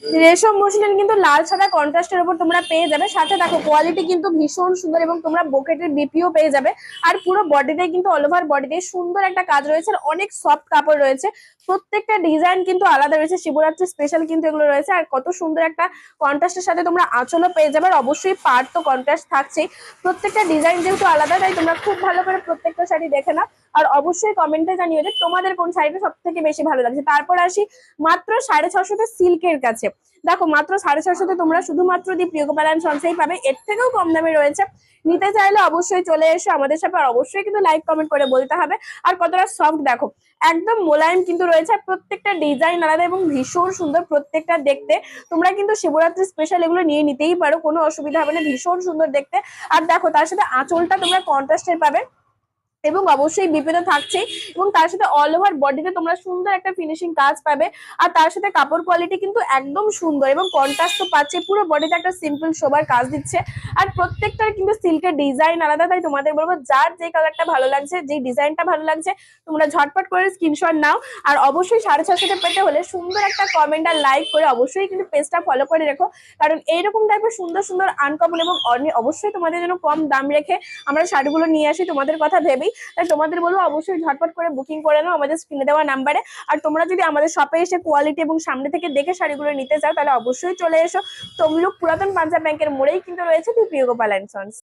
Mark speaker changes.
Speaker 1: রেশম মসলিন কিন্তু লাল সাদা কন্ট্রাস্টের উপর তোমরা পেয়ে যাবে। সাথে দেখো কোয়ালিটি কিন্তু ভীষণ সুন্দর এবং তোমরা বোকেটের বিপিও পেয়ে যাবে। আর পুরো বডিতে কিন্তু অল ওভার বডিতে সুন্দর একটা কাজ রয়েছে, আর অনেক সফট কাপড় রয়েছে। প্রত্যেকটা ডিজাইন কিন্তু আলাদা রয়েছে, শিবরাত্রি স্পেশাল কিন্তু এগুলো রয়েছে। আর কত সুন্দর একটা কন্ট্রাস্টের সাথে তোমরা আঁচলও পেয়ে যাবে। আর অবশ্যই পাড় তো কন্ট্রাস্ট থাকছেই। প্রত্যেকটা ডিজাইন যেহেতু আলাদা, তাই তোমরা খুব ভালো করে প্রত্যেকটা শাড়ি দেখে নাও। আর অবশ্যই কমেন্টে জানিও যে তোমাদের কোন শাড়িটা সব থেকে বেশি ভালো লাগছে। তারপর আসি মাত্র 650 সিল্কের কাছে। দেখো মাত্র 650 তোমরা শুধুমাত্র দি প্রিয়গোপাল এন্ড সন্সেই পাবে, এর থেকেও কম দামে রয়েছে। নিতে চাইলে অবশ্যই চলে এসো আমাদের সাথে। আর অবশ্যই কিন্তু লাইক কমেন্ট করে বলতে হবে। আর কতটা সফট দেখো, একদম মোলায়েম কিন্তু রয়েছে। আর প্রত্যেকটা ডিজাইন আলাদা এবং ভীষণ সুন্দর প্রত্যেকটা দেখতে। তোমরা কিন্তু শিবরাত্রি স্পেশাল এগুলো নিয়ে নিতেই পারো, কোনো অসুবিধা হবে না, ভীষণ সুন্দর দেখতে। আর দেখো তার সাথে আঁচলটা তোমরা কন্ট্রাস্টের পাবে এবং অবশ্যই বিপেতে থাকছে। এবং তার সাথে অল ওভার বডিতে তোমরা সুন্দর একটা ফিনিশিং কাজ পাবে। আর তার সাথে কাপড় কোয়ালিটি কিন্তু একদম সুন্দর এবং কন্ট্রাস্ট তো পাচ্ছে, পুরো বডিতে একটা সিম্পল সোবার কাজ দিচ্ছে। আর প্রত্যেকটার কিন্তু সিল্কের ডিজাইন আলাদা, তাই তোমাদের বলবো যার যে কালারটা ভালো লাগছে, যে ডিজাইনটা ভালো লাগছে, তোমরা ঝটপট করে স্ক্রিনশট নাও। আর অবশ্যই 650 পেতে হলে সুন্দর একটা কমেন্ট আর লাইক করে অবশ্যই কিন্তু পেজটা ফলো করে রেখো। কারণ এইরকম টাইপের সুন্দর সুন্দর আনকমন এবং অবশ্যই তোমাদের জন্য কম দাম রেখে আমরা শাড়িগুলো নিয়ে আসি তোমাদের কথা ভেবেই। তাই তোমাদের বলবো অবশ্যই ঝটপট করে বুকিং করে নাও আমাদের স্ক্রিনে দেওয়া নাম্বারে। আর তোমরা যদি আমাদের শপে এসে কোয়ালিটি এবং সামনে থেকে দেখে শাড়িগুলো নিতে চাও, তাহলে অবশ্যই চলে এসো। তমলুক পুরাতন পাঞ্জাব ব্যাংকের মোড়েই কিন্তু রয়েছে দি প্রিয়গোপাল এন্ড সন্স।